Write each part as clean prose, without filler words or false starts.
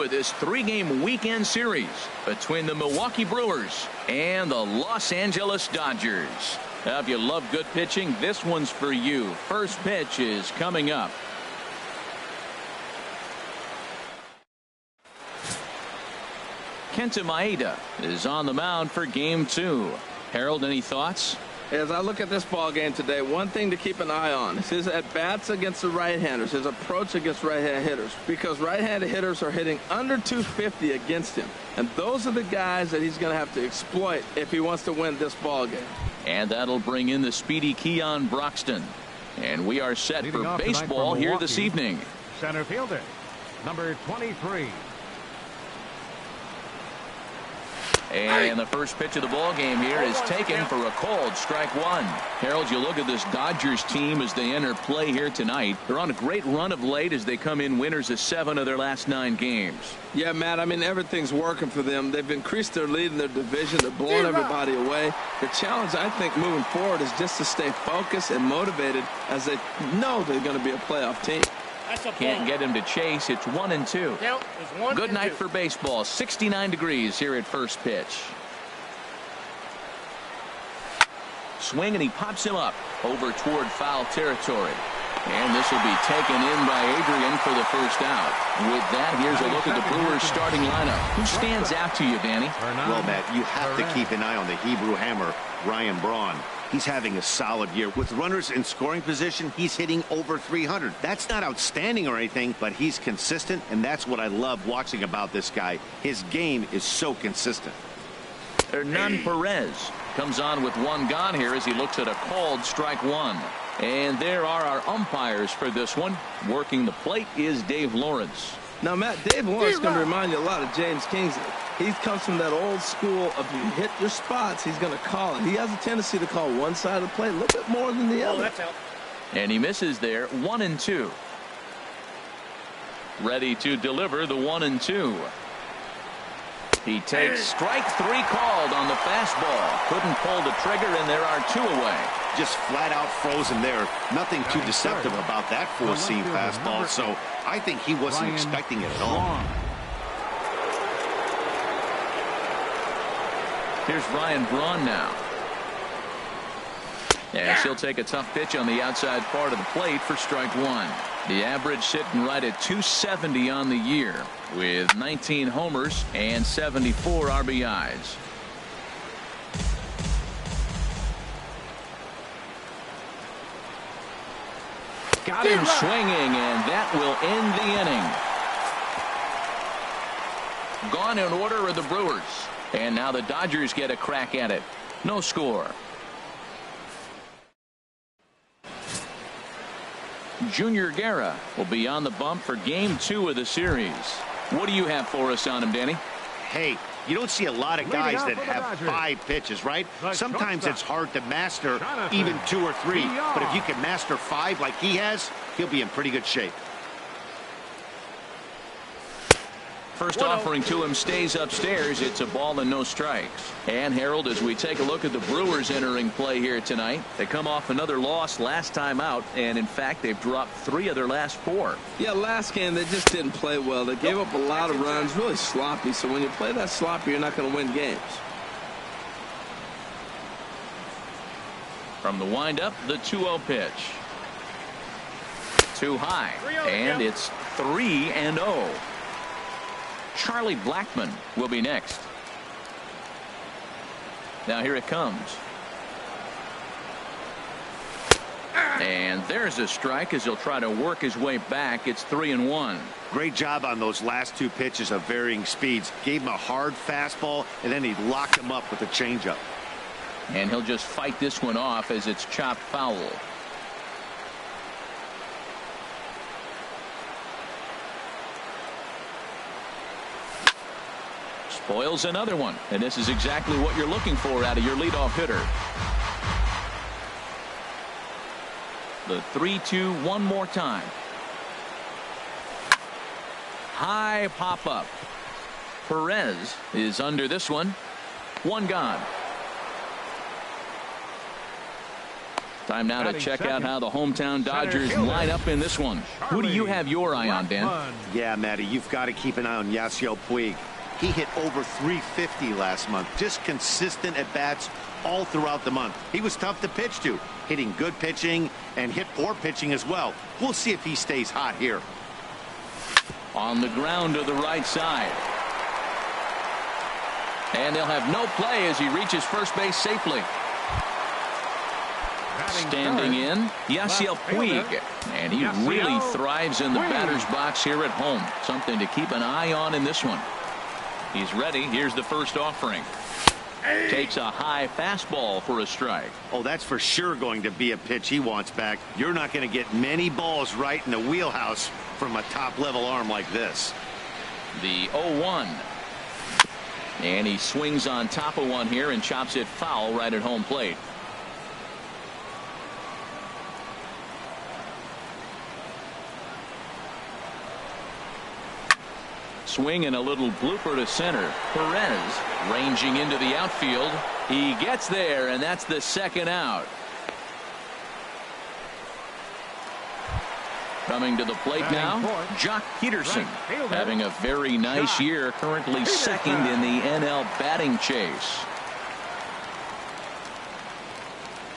of this 3-game weekend series between the Milwaukee Brewers and the Los Angeles Dodgers. Now, if you love good pitching, this one's for you. First pitch is coming up. Kenta Maeda is on the mound for game 2. Harold, any thoughts? As I look at this ball game today, one thing to keep an eye on is his at-bats against the right-handers, his approach against right-hand hitters, because right-handed hitters are hitting under 250 against him, and those are the guys that he's going to have to exploit if he wants to win this ball game. And that'll bring in the speedy Keon Broxton. And we are set for baseball here this evening. Center fielder, number 23. And the first pitch of the ball game here is taken for a called strike 1. Harold, you look at this Dodgers team as they enter play here tonight. They're on a great run of late as they come in winners of 7 of their last 9 games. Yeah, Matt, I mean, everything's working for them. They've increased their lead in their division. They're blowing everybody away. The challenge, I think, moving forward is just to stay focused and motivated as they know they're going to be a playoff team. Can't get him to chase. It's 1-2. Good night for baseball. 69 degrees here at first pitch. Swing, and he pops him up over toward foul territory. And this will be taken in by Adrian for the first out. With that, here's a look at the Brewers starting lineup. Who stands out to you, Danny? Well, Matt, you have to keep an eye on the Hebrew Hammer, Ryan Braun. He's having a solid year. With runners in scoring position, he's hitting over 300. That's not outstanding or anything, but he's consistent, and that's what I love watching about this guy. His game is so consistent. Hernan Perez comes on with 1 gone here as he looks at a called strike 1. And there are our umpires for this one. Working the plate is Dave Lawrence. Now, Matt, Dave Lawrence is going to remind you a lot of James Kingsley. He comes from that old school of you hit your spots, he's going to call it. He has a tendency to call one side of the plate a little bit more than the other. That's out. And he misses there. 1-2. Ready to deliver the 1-2. He takes strike 3 called on the fastball. Couldn't pull the trigger, and there are 2 away. Just flat out frozen there. Nothing too deceptive about that 4-seam fastball, so I think he wasn't expecting it at all. Here's Ryan Braun now. As he'll take a tough pitch on the outside part of the plate for strike 1. The average sitting right at 270 on the year with 19 homers and 74 RBIs. Got him swinging, and that will end the inning. Gone in order are the Brewers. And now the Dodgers get a crack at it. No score. Junior Guerra will be on the bump for game 2 of the series. What do you have for us on him, Danny? Hey, you don't see a lot of guys that have 5 pitches, right? Sometimes it's hard to master even 2 or 3. But if you can master 5 like he has, he'll be in pretty good shape. First offering to him stays upstairs. It's a ball and no strikes. And Harold, as we take a look at the Brewers entering play here tonight, they come off another loss last time out, and in fact they've dropped 3 of their last 4. Yeah, last game they just didn't play well. They gave up a lot of runs, really sloppy. So when you play that sloppy, you're not going to win games. From the windup, the 2-0 pitch. Too high, and it's 3-0. Charlie Blackmon will be next. Now here it comes. And there's a strike as he'll try to work his way back. It's 3-1. Great job on those last 2 pitches of varying speeds. Gave him a hard fastball, and then he locked him up with a changeup. And he'll just fight this one off as it's chopped foul. Spoils another one, and this is exactly what you're looking for out of your leadoff hitter. The 3-2 one more time. High pop up. Perez is under this one. 1 gone. Time now to check out how the hometown Dodgers line up in this one. Who do you have your eye on, Dan? Yeah, Matty, you've got to keep an eye on Yasiel Puig. He hit over 350 last month. Just consistent at bats all throughout the month. He was tough to pitch to, hitting good pitching and hit poor pitching as well. We'll see if he stays hot here. On the ground to the right side. And they'll have no play as he reaches first base safely. Standing in, Yasiel Puig. And he really thrives in the batter's box here at home. Something to keep an eye on in this one. He's ready. Here's the first offering. Takes a high fastball for a strike. Oh, that's for sure going to be a pitch he wants back. You're not going to get many balls right in the wheelhouse from a top-level arm like this. The 0-1. And he swings on top of one here and chops it foul right at home plate. Swing and a little blooper to center. Perez ranging into the outfield. He gets there, and that's the second out. Coming to the plate now, Jock Peterson, having a very nice year, currently second in the NL batting chase.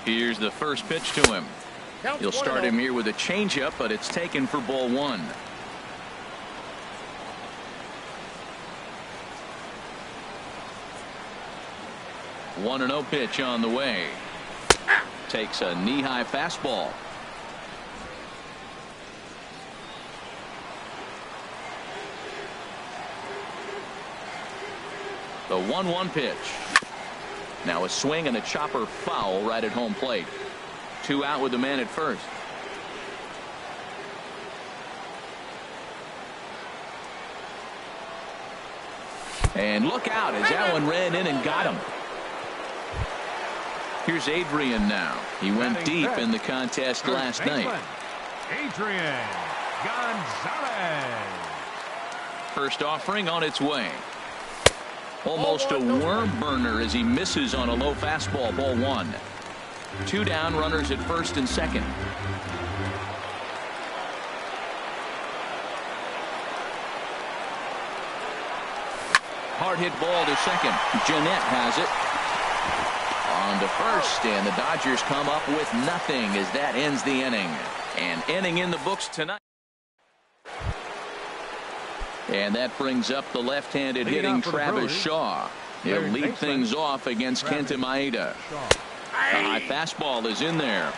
Here's the first pitch to him. He'll start him here with a changeup, but it's taken for ball one. 1-0 pitch on the way. Takes a knee-high fastball. The 1-1 pitch. Now a swing and a chopper foul right at home plate. 2 out with the man at first. And look out as that one ran in and got him. Here's Adrian now. He went deep in the contest last night. Adrian Gonzalez. First offering on its way. Almost a worm burner as he misses on a low fastball. Ball one. 2 down, runners at first and second. Hard hit ball to second. Jeanette has it. On to first, and the Dodgers come up with nothing as that ends the inning. An inning in the books tonight. And that brings up the left-handed hitting Travis Shaw. He'll lead things off against Kenta Maeda. A high fastball is in there.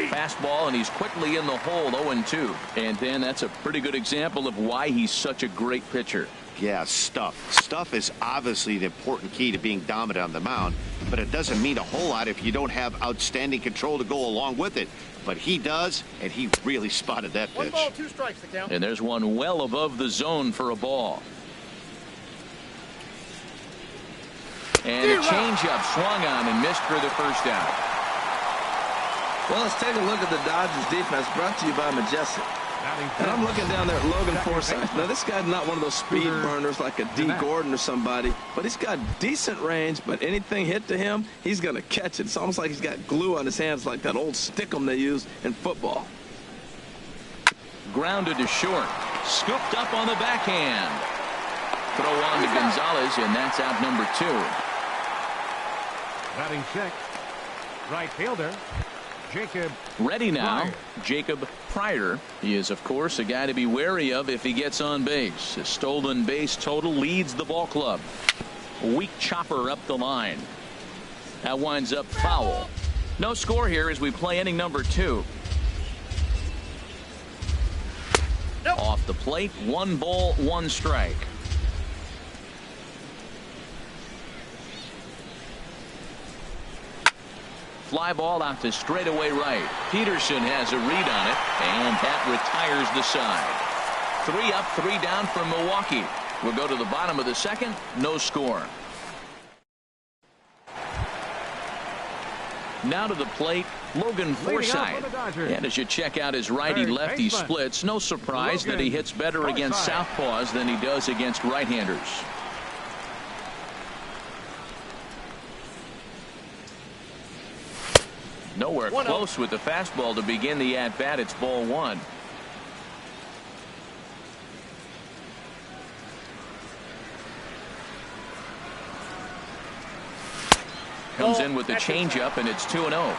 Fastball, and he's quickly in the hole. 0-2. And then that's a pretty good example of why he's such a great pitcher. Yeah, stuff. Stuff is obviously the important key to being dominant on the mound, but it doesn't mean a whole lot if you don't have outstanding control to go along with it. But he does, and he really spotted that pitch. 1 ball, 2 strikes to count. And there's one well above the zone for a ball. And a changeup swung on and missed for the first out. Well, let's take a look at the Dodgers defense, brought to you by Majestic. And I'm looking down there at Logan Forsythe. Now, this guy's not one of those speed burners like a D. Gordon or somebody, but he's got decent range, but anything hit to him, he's going to catch it. It's almost like he's got glue on his hands like that old stickum they use in football. Grounded to short. Scooped up on the backhand. Throw on to Gonzalez, and that's out number 2. Batting sixth, right fielder Jacob. Ready now, Pryor. Jacob Pryor. He is, of course, a guy to be wary of if he gets on base. His stolen base total leads the ball club. A weak chopper up the line. That winds up foul. No score here as we play inning number 2. Nope. Off the plate, 1 ball, 1 strike. Fly ball out to straightaway right. Peterson has a read on it, and that retires the side. 3 up, 3 down for Milwaukee. We'll go to the bottom of the second. No score. Now to the plate, Logan Forsythe. And as you check out his righty-lefty splits, no surprise that he hits better against southpaws than he does against right-handers. Nowhere close with the fastball to begin the at-bat. It's ball one. Comes in with the changeup, and it's 2-0.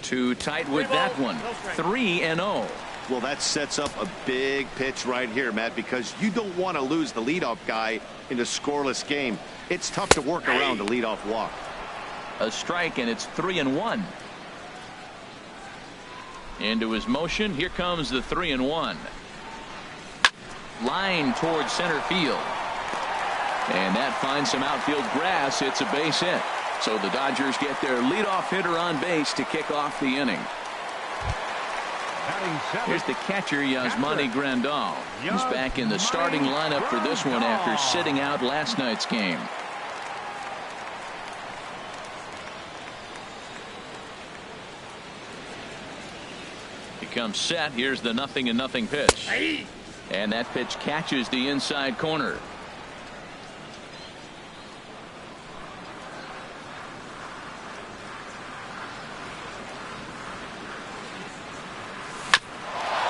Too tight with that one. 3-0. Well, that sets up a big pitch right here, Matt, because you don't want to lose the leadoff guy in a scoreless game. It's tough to work around a leadoff walk. A strike, and it's 3-1. Into his motion. Here comes the 3-1. Line towards center field. And that finds some outfield grass. It's a base hit. So the Dodgers get their leadoff hitter on base to kick off the inning. Here's the catcher, Yasmani Grandal. He's back in the starting lineup for this one after sitting out last night's game. Comes set. Here's the 0-0 pitch. And that pitch catches the inside corner.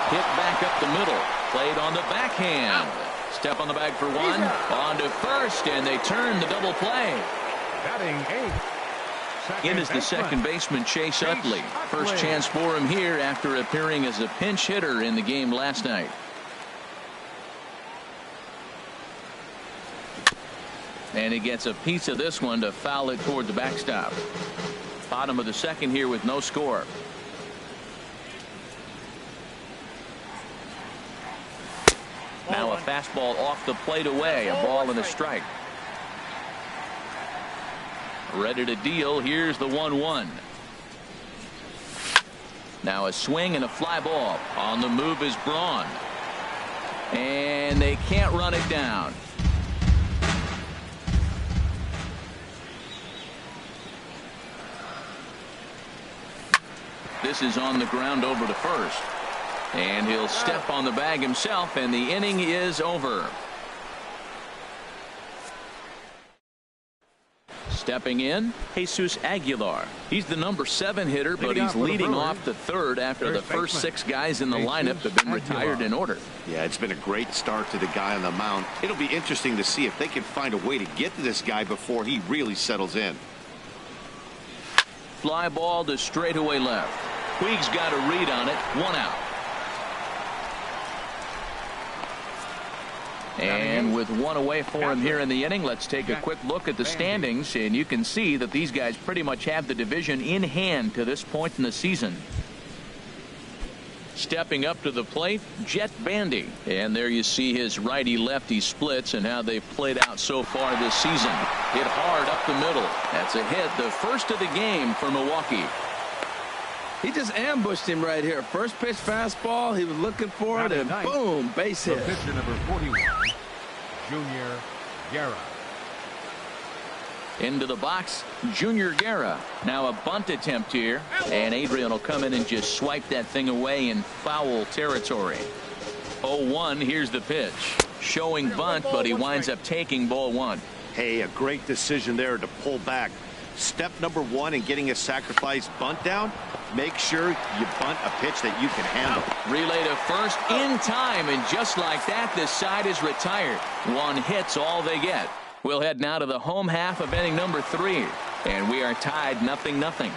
Hit back up the middle. Played on the backhand. Step on the bag for one. On to first, and they turn the double play. Batting eighth. In is the second baseman, Chase Utley. First chance for him here after appearing as a pinch hitter in the game last night. And he gets a piece of this one to foul it toward the backstop. Bottom of the second here with no score. Now a fastball off the plate away. A ball and a strike. Ready to deal. Here's the 1-1. Now a swing and a fly ball. On the move is Braun. And they can't run it down. This is on the ground over to first. And he'll step on the bag himself, and the inning is over. Stepping in, Jesus Aguilar. He's the number 7 hitter, but he's leading off the third after the first 6 guys in the lineup have been retired in order. Yeah, it's been a great start to the guy on the mound. It'll be interesting to see if they can find a way to get to this guy before he really settles in. Fly ball to straightaway left. Puig's got a read on it. 1 out. And with 1 away for him here in the inning, let's take a quick look at the standings, and you can see that these guys pretty much have the division in hand to this point in the season. Stepping up to the plate, Jet Bandy. And there you see his righty-lefty splits and how they've played out so far this season. Hit hard up the middle. That's a hit, the first of the game for Milwaukee. He just ambushed him right here. First pitch fastball. He was looking for it, and boom, base hit. The pitcher number 41, Junior Guerra. Into the box, Junior Guerra. Now a bunt attempt here, and Adrian will come in and just swipe that thing away in foul territory. 0-1. Here's the pitch. Showing bunt, but he winds up taking ball 1. Hey, a great decision there to pull back. Step number 1 in getting a sacrifice bunt down. Make sure you bunt a pitch that you can handle. Relay to first in time, and just like that, this side is retired. 1 hit's all they get. We'll head now to the home half of inning number 3, and we are tied 0-0.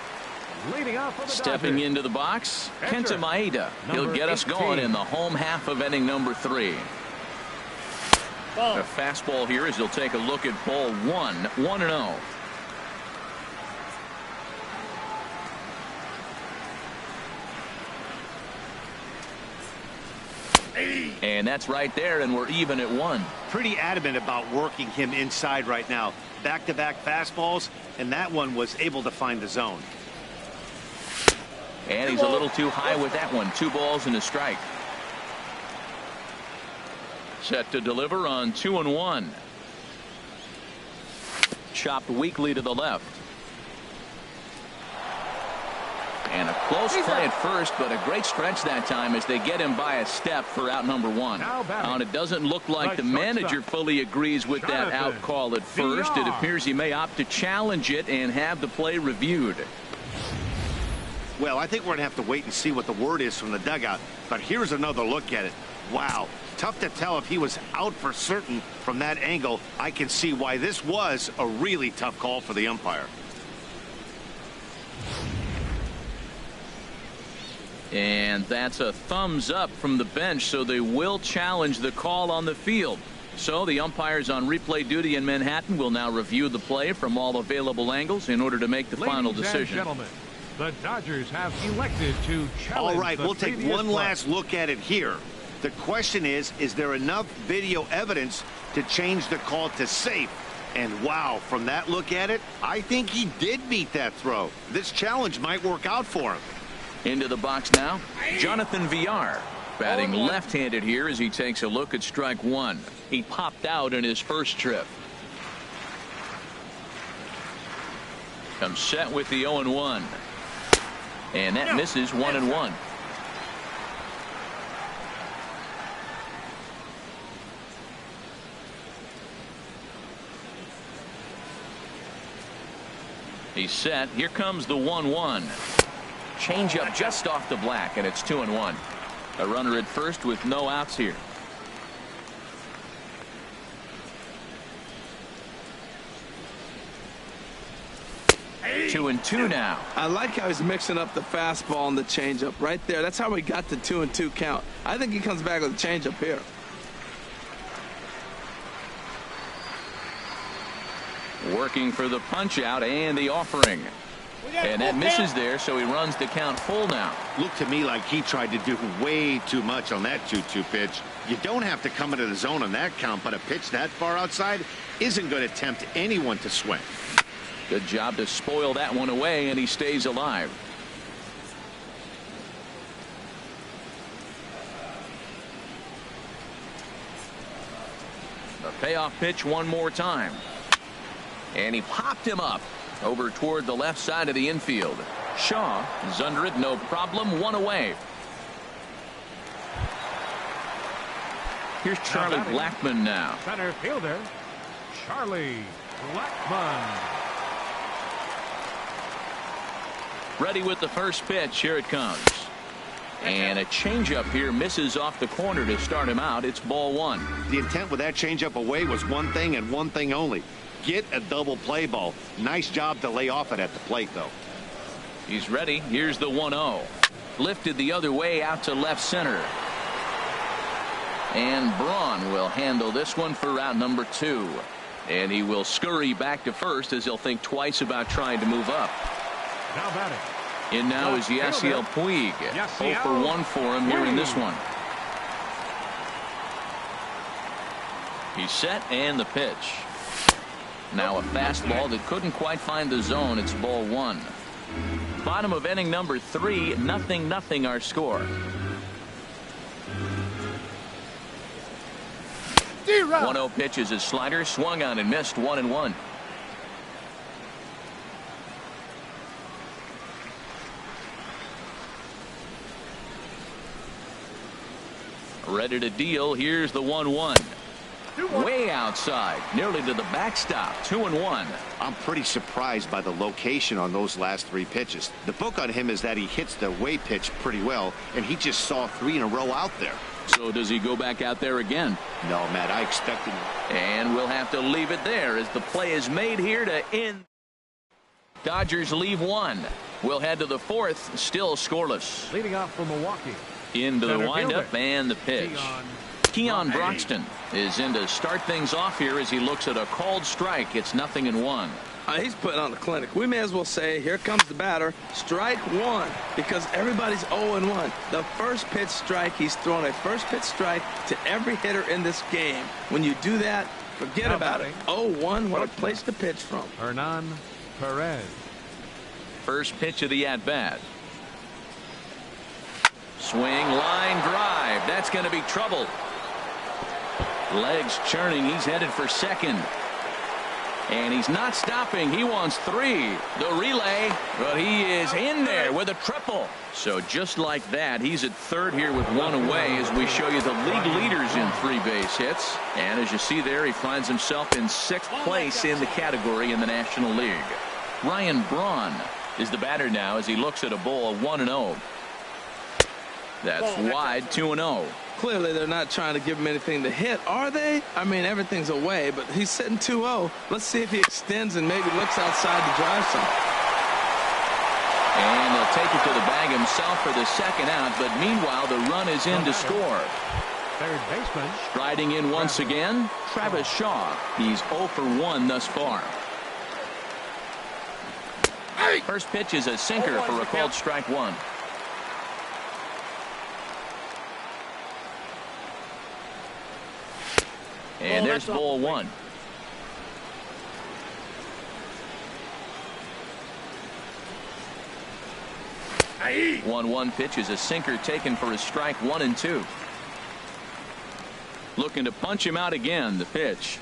Leading off for the Stepping Dodgers, into the box, Kenta Maeda. He'll number get us 18. going in the home half of inning number 3. A fastball here as he'll take a look at ball 1. 1-0. And that's right there, and we're even at 1. Pretty adamant about working him inside right now. Back-to-back fastballs, and that one was able to find the zone. And he's a little too high with that one. 2 balls and a strike. Set to deliver on 2-1. Chopped weakly to the left. And a close play at first, but a great stretch that time as they get him by a step for out number one. And it doesn't look like the manager fully agrees with that out call at first. It appears he may opt to challenge it and have the play reviewed. Well, I think we're going to have to wait and see what the word is from the dugout. But here's another look at it. Wow. Tough to tell if he was out for certain from that angle. I can see why this was a really tough call for the umpire. And that's a thumbs up from the bench, so they will challenge the call on the field. So the umpires on replay duty in Manhattan will now review the play from all available angles in order to make the final decision. Gentlemen, the Dodgers have elected to challenge. All right, we'll take one last look at it here. The question is there enough video evidence to change the call to safe? And wow, from that look at it, I think he did beat that throw. This challenge might work out for him. Into the box now, Jonathan Villar. Batting left-handed here as he takes a look at strike one. He popped out in his first trip. Comes set with the 0-1. And that misses 1-1. He's set. Here comes the 1-1. Changeup just off the black, and it's 2-1. A runner at first with no outs here. 2-2 now. I like how he's mixing up the fastball and the changeup right there. That's how we got the 2-2 count. I think he comes back with a changeup here. Working for the punch out and the offering. And that misses there, so he runs the count full now. Looked to me like he tried to do way too much on that 2-2 pitch. You don't have to come into the zone on that count, but a pitch that far outside isn't going to tempt anyone to swing. Good job to spoil that one away, and he stays alive. The payoff pitch one more time. And he popped him up over toward the left side of the infield. Shaw is under it, no problem, one away. Here's Charlie Blackmon now. Center fielder, Charlie Blackmon. Ready with the first pitch. Here it comes. And a changeup here misses off the corner to start him out. It's ball one. The intent with that changeup away was one thing and one thing only. Get a double play ball. Nice job to lay off it at the plate, though. He's ready. Here's the 1-0. Lifted the other way out to left center. And Braun will handle this one for route number 2. And he will scurry back to first as he'll think twice about trying to move up. Now batting. In now is Yasiel Puig. 0 for 1 for him here in this one. He's set and the pitch. Now a fastball that couldn't quite find the zone. It's ball one. Bottom of inning number 3. 0-0 our score. 1-0 pitch is his slider, swung on and missed. 1-1. Ready to deal. Here's the 1-1. Way outside, nearly to the backstop. 2-1. I'm pretty surprised by the location on those last 3 pitches. The book on him is that he hits the way pitch pretty well, and he just saw 3 in a row out there. So does he go back out there again? No, Matt, I expected him. And we'll have to leave it there as the play is made here to end. Dodgers leave 1. We'll head to the 4th, still scoreless. Leading off for Milwaukee. Into the windup and the pitch. Keon Broxton is in to start things off here as he looks at a called strike. It's 0-1. He's putting on a clinic. We may as well say, here comes the batter. Strike one, because everybody's 0-1. The first pitch strike, he's thrown a first pitch strike to every hitter in this game. When you do that, forget about it. 0-1, what a place to pitch from. Hernan Perez. First pitch of the at-bat. Swing, line drive. That's going to be trouble. Legs churning. He's headed for second. And he's not stopping. He wants 3. The relay, but he is in there with a triple. So just like that, he's at third here with 1 away as we show you the league leaders in 3 base hits. And as you see there, he finds himself in 6th place in the category in the National League. Ryan Braun is the batter now as he looks at a ball of 1-0. That's wide, 2-0. Clearly, they're not trying to give him anything to hit, are they? I mean, everything's away, but he's sitting 2-0. Let's see if he extends and maybe looks outside to drive some. And he'll take it to the bag himself for the second out, but meanwhile, the run is in to score. Third baseman. Striding in once again, Travis Shaw. He's 0 for 1 thus far. First pitch is a sinker for a called strike 1. And there's ball 1. Aye. 1-1 pitch is a sinker taken for a strike 1 and 2. Looking to punch him out again. The pitch.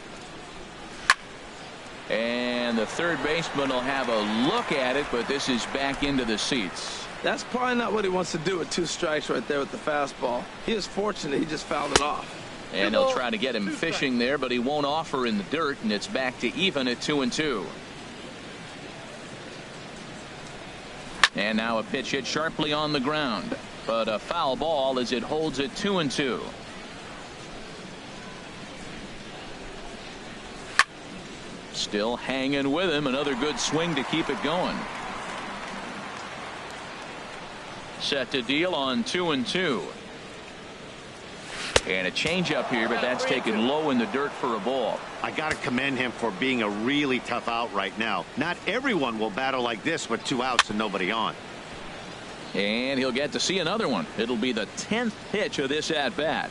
And the third baseman will have a look at it, but this is back into the seats. That's probably not what he wants to do with 2 strikes right there with the fastball. He is fortunate he just fouled it off. And they'll try to get him fishing there, but he won't offer in the dirt, and it's back to even at 2-2. And now a pitch hit sharply on the ground, but a foul ball as it holds at 2-2. Still hanging with him. Another good swing to keep it going. Set to deal on 2-2. And a changeup here, but that's taken low in the dirt for a ball. I got to commend him for being a really tough out right now. Not everyone will battle like this with 2 outs and nobody on. And he'll get to see another one. It'll be the 10th pitch of this at bat.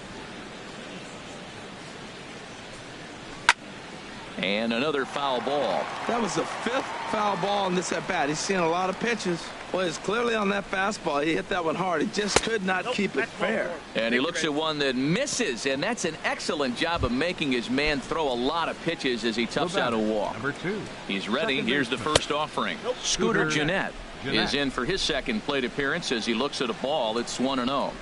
And another foul ball. That was the 5th foul ball in this at bat. He's seen a lot of pitches. Well, he's clearly on that fastball. He hit that one hard. He just could not keep it fair. And he looks at one that misses, and that's an excellent job of making his man throw a lot of pitches as he toughs out a walk. Number 2. He's ready. Here's the first offering. Scooter Gennett is in for his second plate appearance as he looks at a ball. It's 1-0.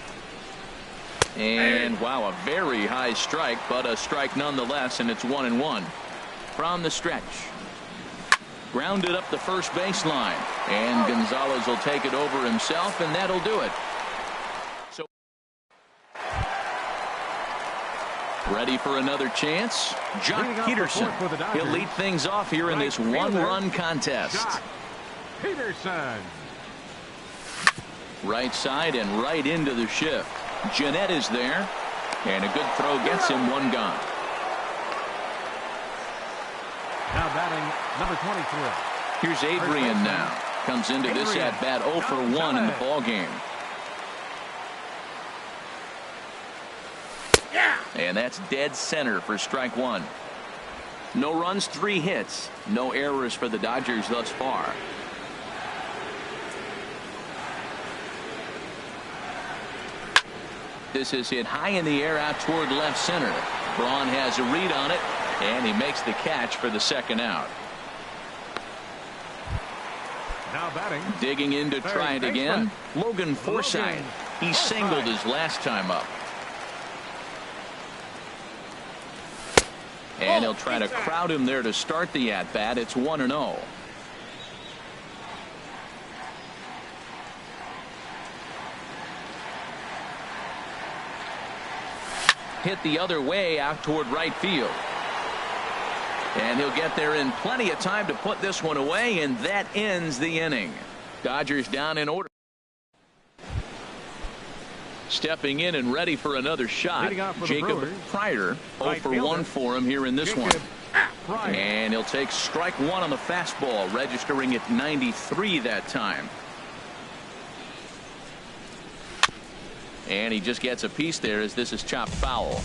And wow, a very high strike, but a strike nonetheless, and it's 1-1. From the stretch. Grounded up the first baseline, and Gonzalez will take it over himself, and that'll do it. So ready for another chance. Jock Peterson. He'll lead things off here in this 1-run contest. Jock Peterson. Right side and right into the shift. Gennett is there, and a good throw gets him 1 gone. Now batting number 23. Here's Adrian now. Comes into this at bat 0 for 1 in the ball game. And that's dead center for strike 1. No runs, 3 hits. No errors for the Dodgers thus far. This is hit high in the air out toward left center. Braun has a read on it, and he makes the catch for the second out. Now batting. Digging in to try it again. Logan Forsythe. He singled his last time up. And he'll try to crowd him there to start the at bat. It's 1-0. Hit the other way out toward right field. And he'll get there in plenty of time to put this one away, and that ends the inning. Dodgers down in order. Stepping in and ready for another shot. Jacob Pryor. 0 for 1 for him here in this one. And he'll take strike 1 on the fastball, registering at 93 that time. And he just gets a piece there as this is chopped foul.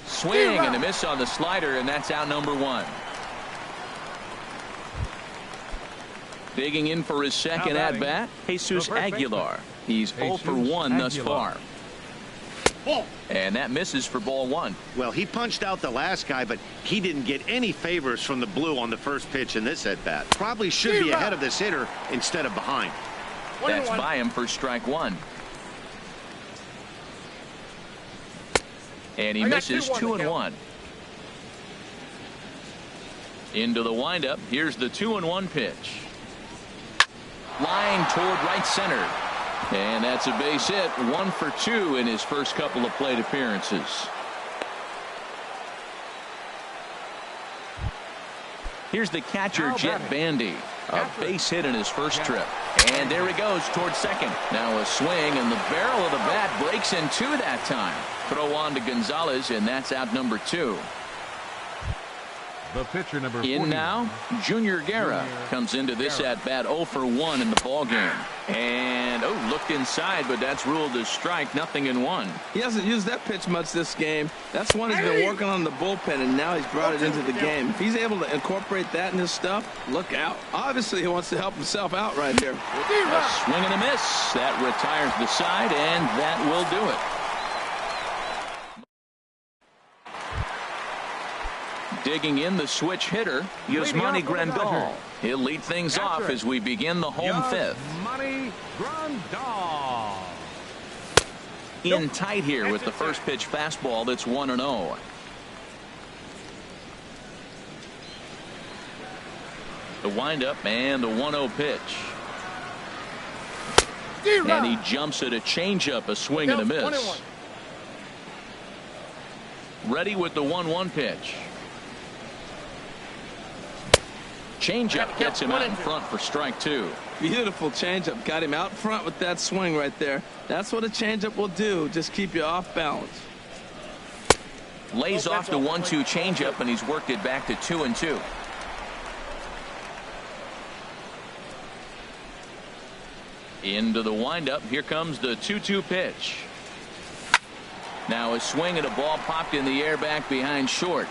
Swing and a miss on the slider, and that's out number 1. Digging in for his second at bat, Jesus Aguilar. He's 0 for 1 thus far. And that misses for ball 1. Well, he punched out the last guy, but he didn't get any favors from the blue on the first pitch in this at-bat. Probably should be ahead of this hitter instead of behind. That's by him for strike 1. And he misses 2-1. Into the windup. Here's the 2-1 pitch. Line toward right center. And that's a base hit. 1 for 2 in his first couple of plate appearances. Here's the catcher, Jet Bandy. A base hit in his first trip. And there he goes towards second. Now a swing, and the barrel of the bat breaks in 2 that time. Throw on to Gonzalez, and that's out number 2. The pitcher number in now, Junior Guerra comes into this at bat 0 for 1 in the ball game. And looked inside, but that's ruled as strike. Nothing in 1. He hasn't used that pitch much this game. That's one he's been working on in the bullpen, and now he's brought it into the game. If he's able to incorporate that in his stuff, look out. Obviously, he wants to help himself out right here. A swing and a miss. That retires the side, and that will do it. Digging in the switch hitter, Yasmani Grandal. He'll lead things off as we begin the home fifth. Yasmani Grandal. In tight here with the first pitch fastball that's 1-0. The windup and the 1-0 pitch. And he jumps at a changeup, a swing and a miss. Ready with the 1-1 pitch. Changeup gets him out in front for strike 2. Beautiful changeup. Got him out front with that swing right there. That's what a changeup will do. Just keep you off balance. Lays off the 1-2 changeup, and he's worked it back to 2-2. Into the windup. Here comes the 2-2 pitch. Now a swing and a ball popped in the air back behind short.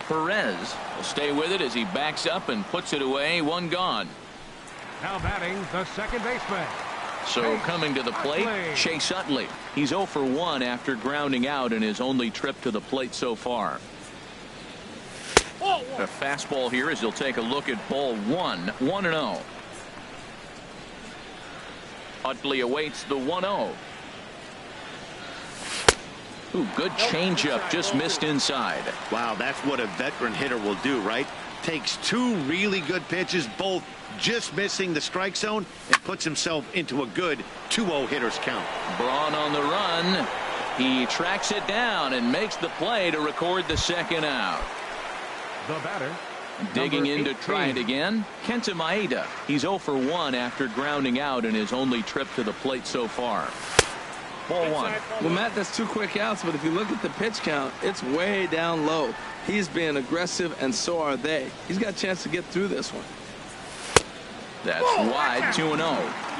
Perez will stay with it as he backs up and puts it away. 1 gone. Now batting the second baseman. So coming to the plate, Chase Utley. He's 0 for 1 after grounding out in his only trip to the plate so far. A fastball here as he'll take a look at ball 1. 1-0. Utley awaits the 1-0. Good changeup, just missed inside. Wow, that's what a veteran hitter will do, right? Takes 2 really good pitches, both just missing the strike zone, and puts himself into a good 2-0 hitter's count. Braun on the run. He tracks it down and makes the play to record the second out. The batter. Digging in to try it again, Kenta Maeda. He's 0 for 1 after grounding out in his only trip to the plate so far. Ball 1. Well, Matt, that's 2 quick outs, but if you look at the pitch count, it's way down low. He's being aggressive, and so are they. He's got a chance to get through this one. That's wide. 2-0.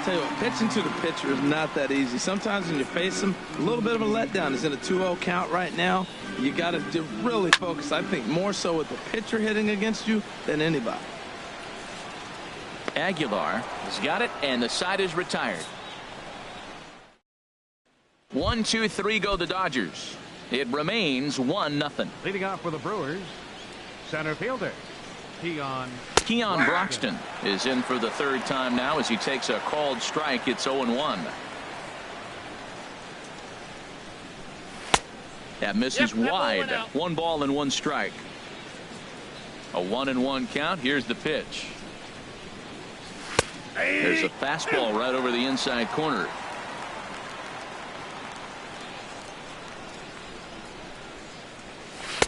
Tell you what, pitching to the pitcher is not that easy. Sometimes when you face him, a little bit of a letdown. Is in a 2-0 count right now. You got to really focus, I think, more so with the pitcher hitting against you than anybody. Aguilar has got it, and the side is retired. 1-2-3 go the Dodgers. It remains 1-0. Leading off for the Brewers, center fielder Keon Broxton is in for the 3rd time now as he takes a called strike. It's 0-1. That misses wide. 1 ball and 1 strike. A 1-1 count. Here's the pitch. There's a fastball right over the inside corner.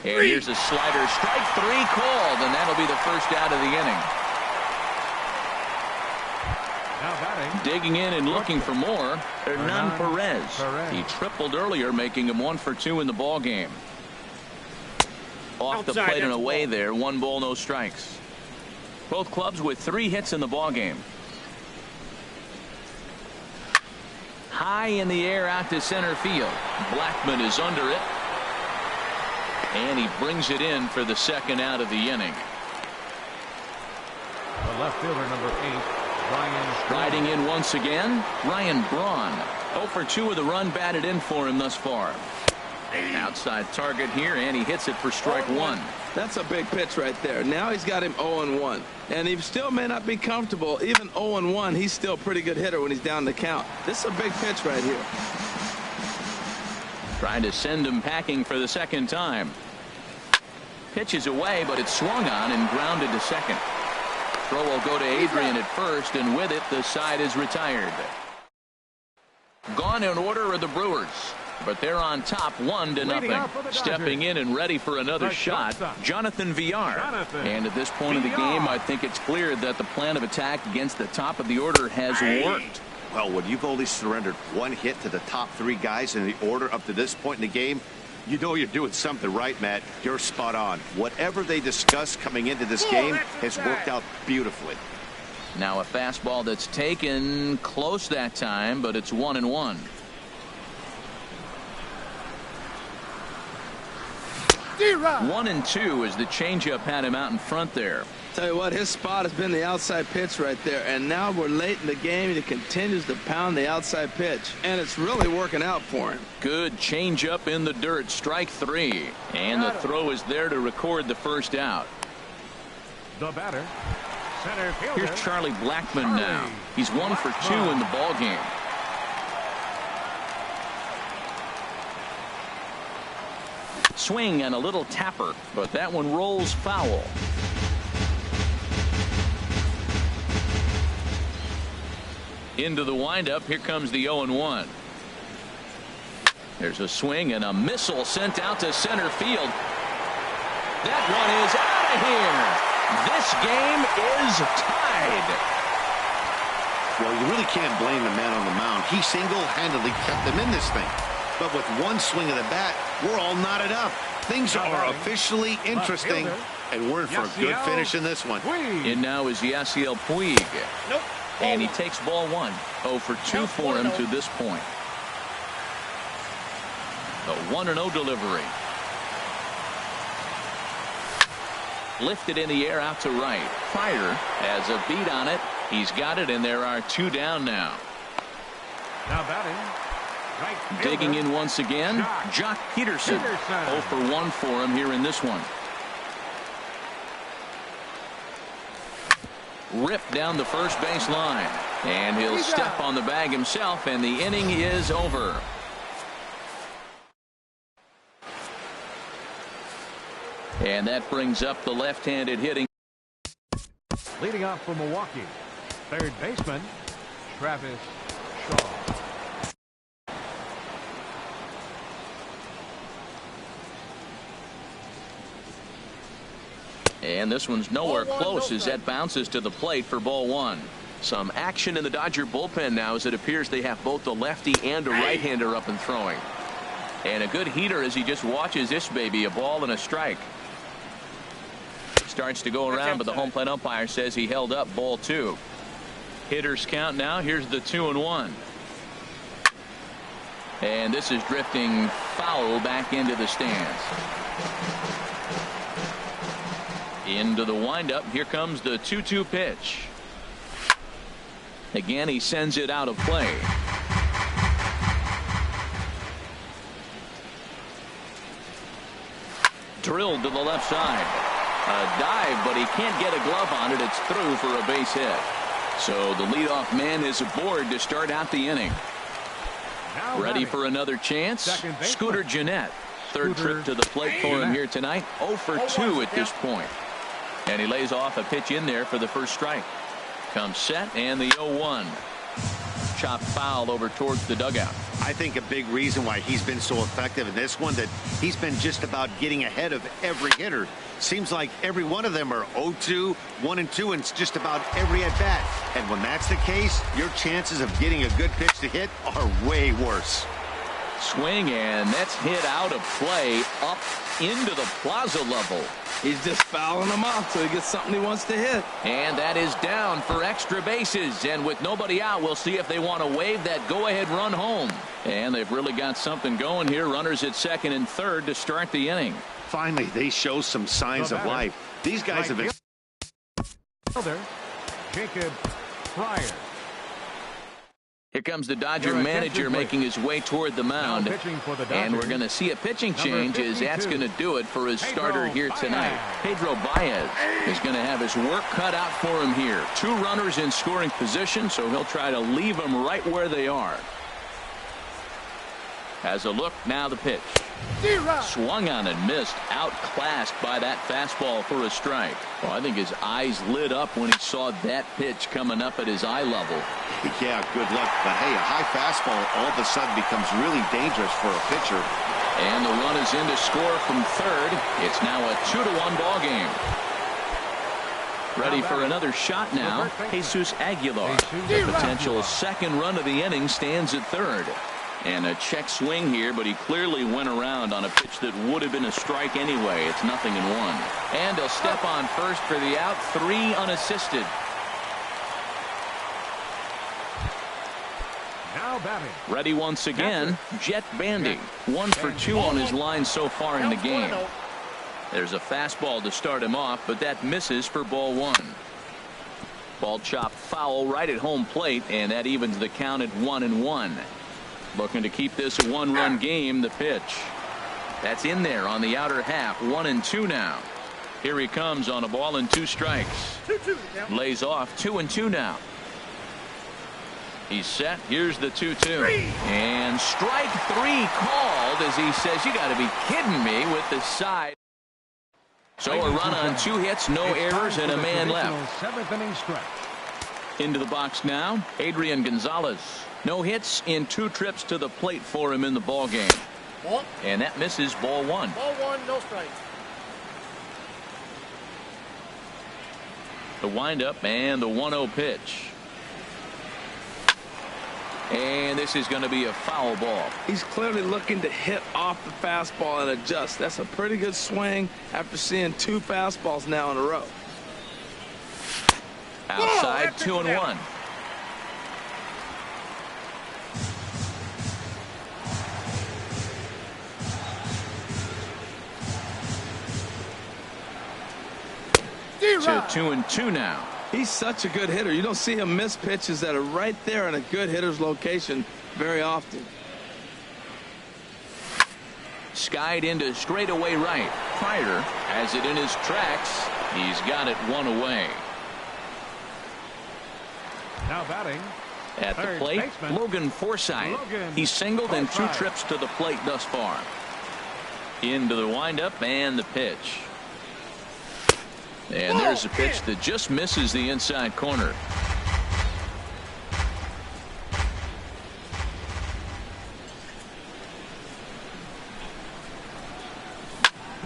And here's a slider. Strike 3 called, and that'll be the first out of the inning. now batting. Digging in and looking for more, Hernan Perez. He tripled earlier, making him 1 for 2 in the ball game. Off the plate and away there. 1 ball, no strikes. Both clubs with 3 hits in the ball game. High in the air out to center field. Blackman is under it. And he brings it in for the 2nd out of the inning. The left fielder, number 8, Riding in once again, Ryan Braun. 0 for 2 with a run batted in for him thus far. Outside target here, and he hits it for strike one. That's a big pitch right there. Now he's got him 0-1. And he still may not be comfortable. Even 0-1, he's still a pretty good hitter when he's down the count. This is a big pitch right here. Trying to send him packing for the second time. Pitches away, but it's swung on and grounded to second. Throw will go to Adrian at first, and with it, the side is retired. Gone in order are the Brewers, but they're on top 1-0. Stepping in and ready for another shot, Jonathan Villar. And at this point of the game, I think it's clear that the plan of attack against the top of the order has worked. Well, when you've only surrendered one hit to the top three guys in the order up to this point in the game, you know you're doing something right, Matt. You're spot on. Whatever they discussed coming into this game has worked out beautifully. Now a fastball that's taken close that time, but it's 1-1. D-Rod. 1-2 as the changeup had him out in front there. Tell you what, his spot has been the outside pitch right there, and now we're late in the game and he continues to pound the outside pitch, and it's really working out for him. Good changeup in the dirt, strike three, and the throw is there to record the first out. The batter, center fielder. Here's Charlie Blackmon now. He's 1 for 2 in the ball game. Swing and a little tapper, but that one rolls foul. Into the windup. Here comes the 0-1. There's a swing and a missile sent out to center field. That one is out of here. This game is tied. Well, you really can't blame the man on the mound. He single-handedly kept them in this thing. But with one swing of the bat, we're all knotted up. Things are officially interesting, and we're in for a good finish in this one. And now is Yasiel Puig. Nope. And he takes ball one. 0 for 2 for him to this point. The 1-0 delivery. Lifted in the air out to right. Pryor has a beat on it. He's got it, and there are 2 down now. Now batting. Right Digging in once again, Jock Peterson. 0 for 1 for him here in this one. Ripped down the first base line, and he'll step on the bag himself, and the inning is over. And that brings up the left-handed hitting. Leading off for Milwaukee, third baseman Travis Shaw. And this one's nowhere close as that bounces to the plate for ball one. Some action in the Dodger bullpen now as it appears they have both the lefty and a right-hander up and throwing. And a good heater as he just watches this baby, a ball and a strike. Starts to go around, but the home plate umpire says he held up ball 2. Hitters count now. Here's the 2-1. And this is drifting foul back into the stands. Into the windup. Here comes the 2-2 pitch. Again, he sends it out of play. Drilled to the left side. A dive, but he can't get a glove on it. It's through for a base hit. So the leadoff man is aboard to start out the inning. Ready for another chance. Scooter Gennett. Third trip to the plate for him here tonight. 0 for 2 at this point. And he lays off a pitch in there for the first strike. Comes set, and the 0-1. Chopped foul over towards the dugout. I think a big reason why he's been so effective in this one, that he's been just about getting ahead of every hitter. Seems like every one of them are 0-2, 1-2, and it's just about every at-bat. And when that's the case, your chances of getting a good pitch to hit are way worse. Swing, and that's hit out of play up into the plaza level. He's just fouling them off so he gets something he wants to hit. And that is down for extra bases. And with nobody out, we'll see if they want to wave that go-ahead run home. And they've really got something going here. Runners at second and third to start the inning. Finally, they show some signs of life. These guys have been... Jacob Pryor. Here comes the Dodger manager making his way toward the mound. And we're going to see a pitching change as that's going to do it for his starter here tonight. Pedro Baez is going to have his work cut out for him here. 2 runners in scoring position, so he'll try to leave them right where they are. Has a look, now the pitch. Swung on and missed, outclassed by that fastball for a strike. Well, I think his eyes lit up when he saw that pitch coming up at his eye level. Yeah, good luck. But hey, a high fastball all of a sudden becomes really dangerous for a pitcher. And the run is in to score from third. It's now a 2-1 ball game. Ready for another shot now, Jesus Aguilar. The potential second run of the inning stands at third. And a check swing here, but he clearly went around on a pitch that would have been a strike anyway. It's 0-1. And he'll step on first for the out, 3 unassisted. Now batting. Ready once again, Jet Bandy. 1 for 2 on his line so far in the game. There's a fastball to start him off, but that misses for ball 1. Ball chopped foul right at home plate, and that evens the count at 1-1. Looking to keep this a 1-run game. The pitch. That's in there on the outer half. 1-2 now. Here he comes on a ball and 2 strikes. Lays off 2-2 now. He's set. Here's the 2-2. And strike 3 called as he says, you got to be kidding me with the side. So a run on 2 hits, no errors, and a man left. 7th inning stretch. Into the box now, Adrian Gonzalez. No hits in 2 trips to the plate for him in the ball game. And that misses ball 1. Ball 1, no strikes. The windup and the 1-0 pitch. And this is going to be a foul ball. He's clearly looking to hit off the fastball and adjust. That's a pretty good swing after seeing 2 fastballs now in a row. Outside, 2-1. To 2-2 now. He's such a good hitter. You don't see him miss pitches that are right there in a good hitter's location very often. Skied into straightaway right. Pryor has it in his tracks. He's got it 1 away. Now batting. At the plate, baseman, Logan Forsythe. He's singled in 2 trips to the plate thus far. Into the windup and the pitch. And there's a pitch that just misses the inside corner.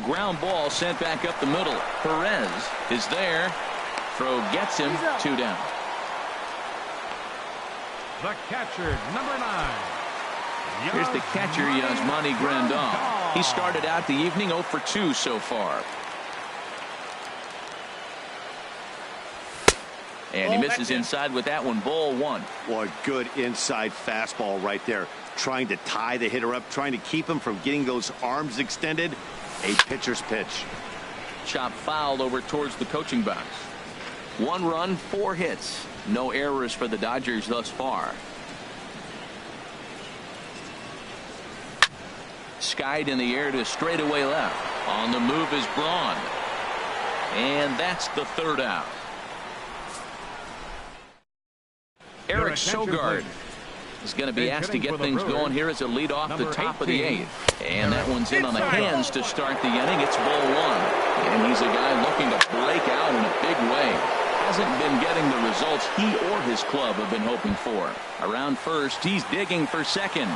Ground ball sent back up the middle. Perez is there. Throw gets him. 2 down. The catcher, number 9. Here's the catcher, Yasmani Grandal. He started out the evening 0 for 2 so far. And he misses inside with that one. Ball 1. Boy, good inside fastball right there. Trying to tie the hitter up, trying to keep him from getting those arms extended. A pitcher's pitch. Chop foul over towards the coaching box. 1 run, 4 hits. No errors for the Dodgers thus far. Skied in the air to straightaway left. On the move is Braun. And that's the 3rd out. Eric Sogard is going to be asked to get things going here as a lead off the top of the 8th. And that one's in on the hands to start the inning. It's ball 1. And he's a guy looking to break out in a big way. Hasn't been getting the results he or his club have been hoping for. Around first, he's digging for second.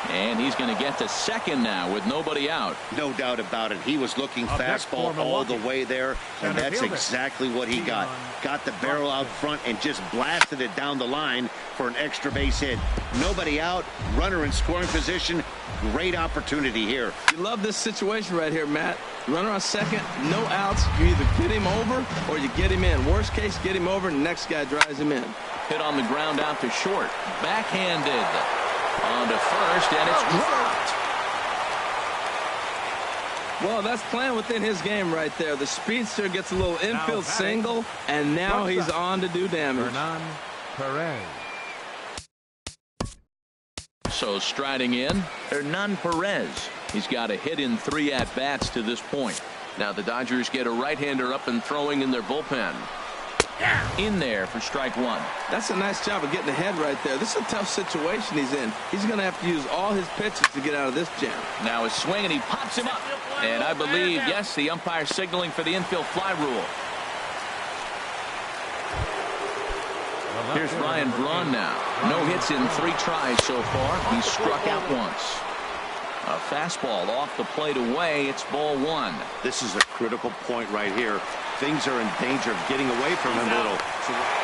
And he's going to get to second now with nobody out. No doubt about it. He was looking fastball all the way there, and that's exactly what he got. Got the barrel out front and just blasted it down the line for an extra base hit. Nobody out, runner in scoring position. Great opportunity here. You love this situation right here, Matt. Runner on second, no outs. You either get him over or you get him in. Worst case, get him over, and the next guy drives him in. Hit on the ground out to short. Backhanded. On to first, and it's dropped. Well, that's playing within his game right there. The speedster gets a little infield single, and now he's on to do damage. Perez. So striding in, Hernan Perez. He's got a hit in 3 at-bats to this point. Now the Dodgers get a right-hander up and throwing in their bullpen. In there for strike 1. That's a nice job of getting ahead right there. This is a tough situation he's in. He's going to have to use all his pitches to get out of this jam. Now a swing, and he pops him up. And I believe, yes, the umpire signaling for the infield fly rule. Here's Ryan Braun now. No hits in 3 tries so far. He's struck out once. A fastball off the plate away. It's ball 1. This is a critical point right here. Things are in danger of getting away from him a little.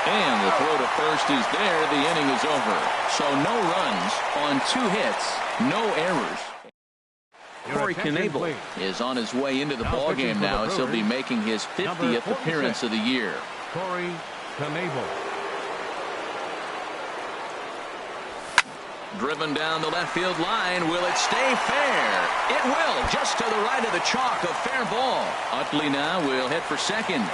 And the throw to first is there. The inning is over. So no runs on 2 hits. No errors. Corey Knebel is on his way into the ballgame now as he'll be making his 50th appearance of the year. Corey Knebel. Driven down the left field line. Will it stay fair? It will. Just to the right of the chalk. A fair ball. Utley now will hit for second.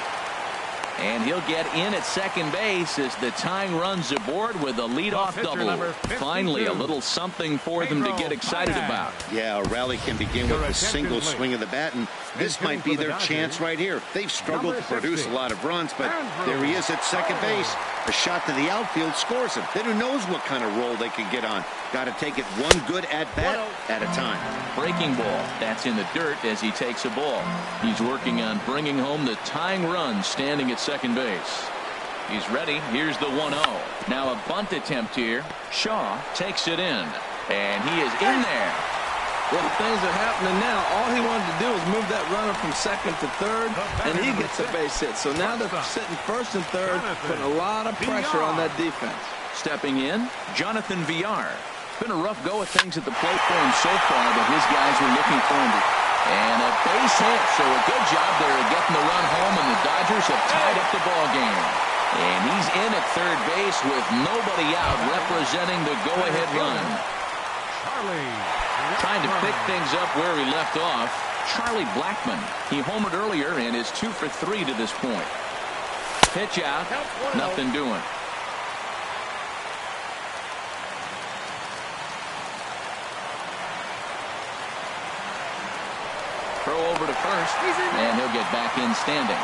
And he'll get in at second base as the tying runs aboard with a leadoff double. Finally, a little something for them to get excited about. Yeah, a rally can begin with a single swing of the bat, and this might be their chance right here. They've struggled to produce a lot of runs, but there he is at second base. A shot to the outfield scores him. Then who knows what kind of roll they can get on. Got to take it one good at-bat at a time. Breaking ball. That's in the dirt as he takes a ball. He's working on bringing home the tying run standing at second base. He's ready. Here's the 1-0. Now a bunt attempt here. Shaw takes it in. And he is in there. Well, things are happening now. All he wanted to do was move that runner from second to third, and he gets a base hit. So now they're sitting first and third, putting a lot of pressure on that defense. Stepping in, Jonathan Villar. It's been a rough go of things at the plate for him so far, but his guys were looking for him. And a base hit, so a good job there of getting the run home, and the Dodgers have tied up the ball game. And he's in at third base with nobody out, representing the go-ahead run. Trying to pick things up where he left off. Charlie Blackmon. He homered earlier and is 2 for 3 to this point. Pitch out. Nothing doing. Throw over to first, and he'll get back in standing.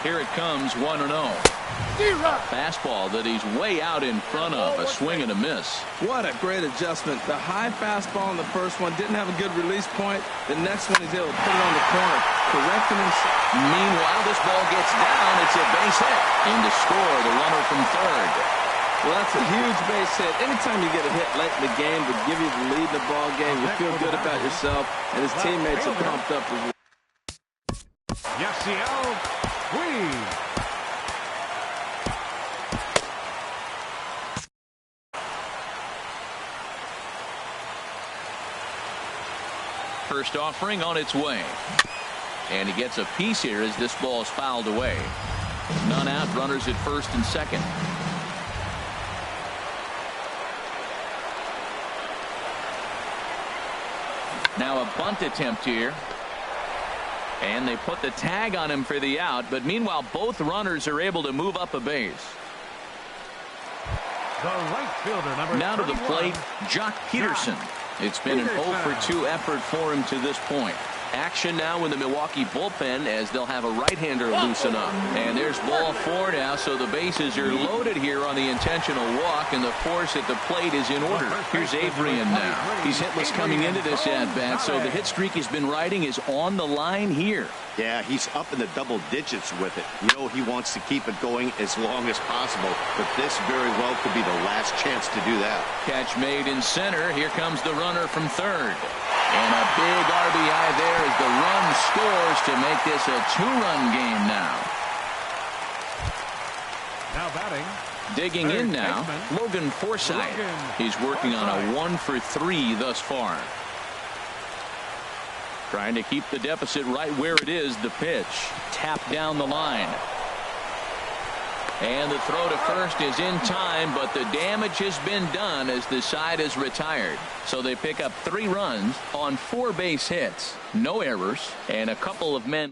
Here it comes, 1-0. Fastball that he's way out in front of. A swing and a miss. What a great adjustment. The high fastball in the first one didn't have a good release point. The next one he's able to put it on the corner, correcting himself. Meanwhile, this ball gets down. It's a base hit. In to score, the runner from third. Well, that's a huge base hit. Anytime you get a hit late in the game to give you the lead in the ball game, you feel good about yourself, and his teammates are pumped up as well. Yasiel Puig. First offering on its way. And he gets a piece here as this ball is fouled away. None out, runners at first and second. Now a bunt attempt here. And they put the tag on him for the out, but meanwhile both runners are able to move up a base. The right fielder, number now to the 31. plate, Jock Peterson. It's been an 0 for 2 effort for him to this point. Action now in the Milwaukee bullpen as they'll have a right-hander loosen up. And there's ball 4 now, so the bases are loaded here on the intentional walk, and the force at the plate is in order. Here's Adrian now. He's hitless coming into this at-bat, so the hit streak he's been riding is on the line here. Yeah, he's up in the double digits with it. You know he wants to keep it going as long as possible, but this very well could be the last chance to do that. Catch made in center. Here comes the runner from third. And a big RBI there as the run scores to make this a 2-run game now. Now batting. Digging in now, Logan Forsythe. He's working on a 1 for 3 thus far. Trying to keep the deficit right where it is. The pitch tapped down the line. And the throw to first is in time, but the damage has been done as the side is retired. So they pick up 3 runs on 4 base hits, no errors, and a couple of men.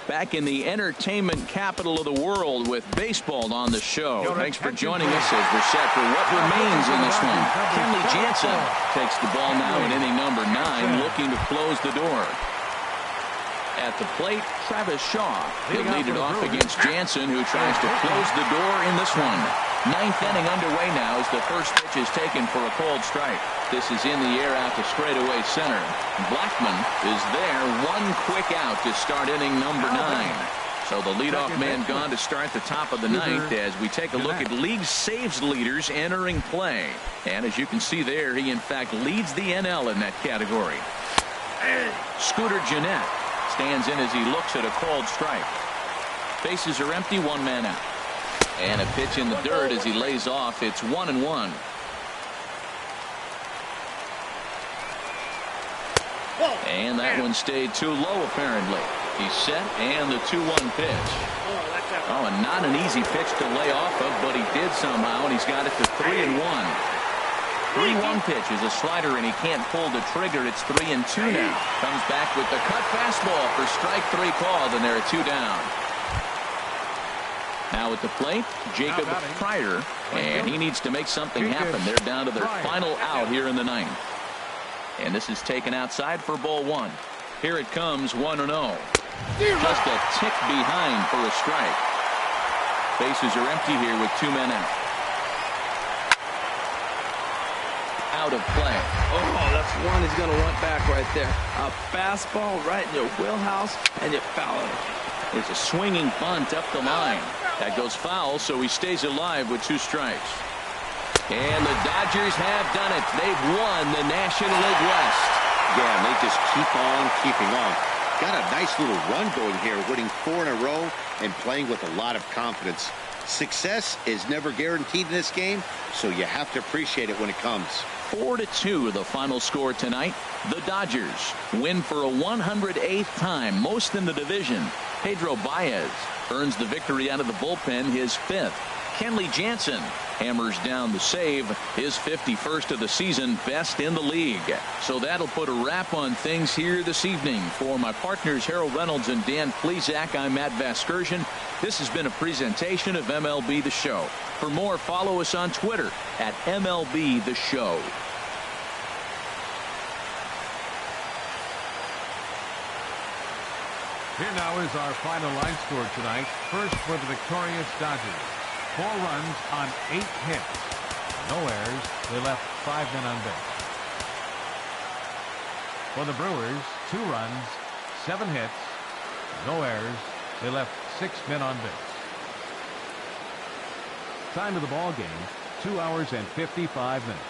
Back in the entertainment capital of the world with baseball on the show. Thanks for joining us as we're set for what remains in this one. Kenley Jansen takes the ball now in inning number 9, looking to close the door. At the plate, Travis Shaw. He'll lead it off against Jansen, who tries to close the door in this one. 9th inning underway now as the first pitch is taken for a cold strike. This is in the air out to straightaway center. Blackman is there. 1 quick out to start inning number 9. So the leadoff man gone to start the top of the 9th as we take a look at league saves leaders entering play. And as you can see there, he in fact leads the NL in that category. Scooter Gennett stands in as he looks at a called strike. Bases are empty, 1 man out. And a pitch in the dirt as he lays off. It's 1-1. And that one stayed too low apparently. He's set and the 2-1 pitch. Oh, and not an easy pitch to lay off of, but he did somehow, and he's got it to 3-1. 3-1 pitch is a slider, and he can't pull the trigger. It's 3-2 now. Comes back with the cut fastball for strike 3 called, and they're at 2 down. Now at the plate, Jacob Pryor, and he needs to make something happen. They're down to their final out here in the 9th. And this is taken outside for ball 1. Here it comes, 1-0. Just a tick behind for a strike. Bases are empty here with 2 men out. Out of play. Oh, that's one he's going to want back right there. A fastball right in your wheelhouse, and you foul it. It's a swinging bunt up the line. That goes foul, so he stays alive with 2 strikes. And the Dodgers have done it. They've won the National League West. Yeah, and they just keep on keeping on. Got a nice little run going here, winning 4 in a row and playing with a lot of confidence. Success is never guaranteed in this game, so you have to appreciate it when it comes. 4-2 the final score tonight. The Dodgers win for a 108th time, most in the division. Pedro Baez earns the victory out of the bullpen, his 5th. Kenley Jansen hammers down the save, his 51st of the season, best in the league. So that'll put a wrap on things here this evening. For my partners Harold Reynolds and Dan Plesac, I'm Matt Vasgersian. This has been a presentation of MLB The Show. For more, follow us on Twitter at MLB The Show. Here now is our final line score tonight. First for the victorious Dodgers. 4 runs on 8 hits. No errors. They left 5 men on base. For the Brewers, 2 runs, 7 hits. No errors. They left 6 men on base. Time of the ball game, 2 hours and 55 minutes.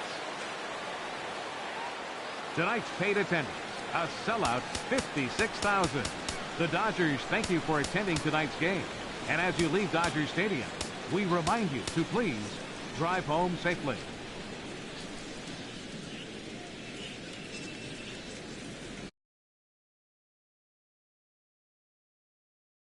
Tonight's paid attendance, a sellout 56,000. The Dodgers thank you for attending tonight's game. And as you leave Dodger Stadium, we remind you to please drive home safely.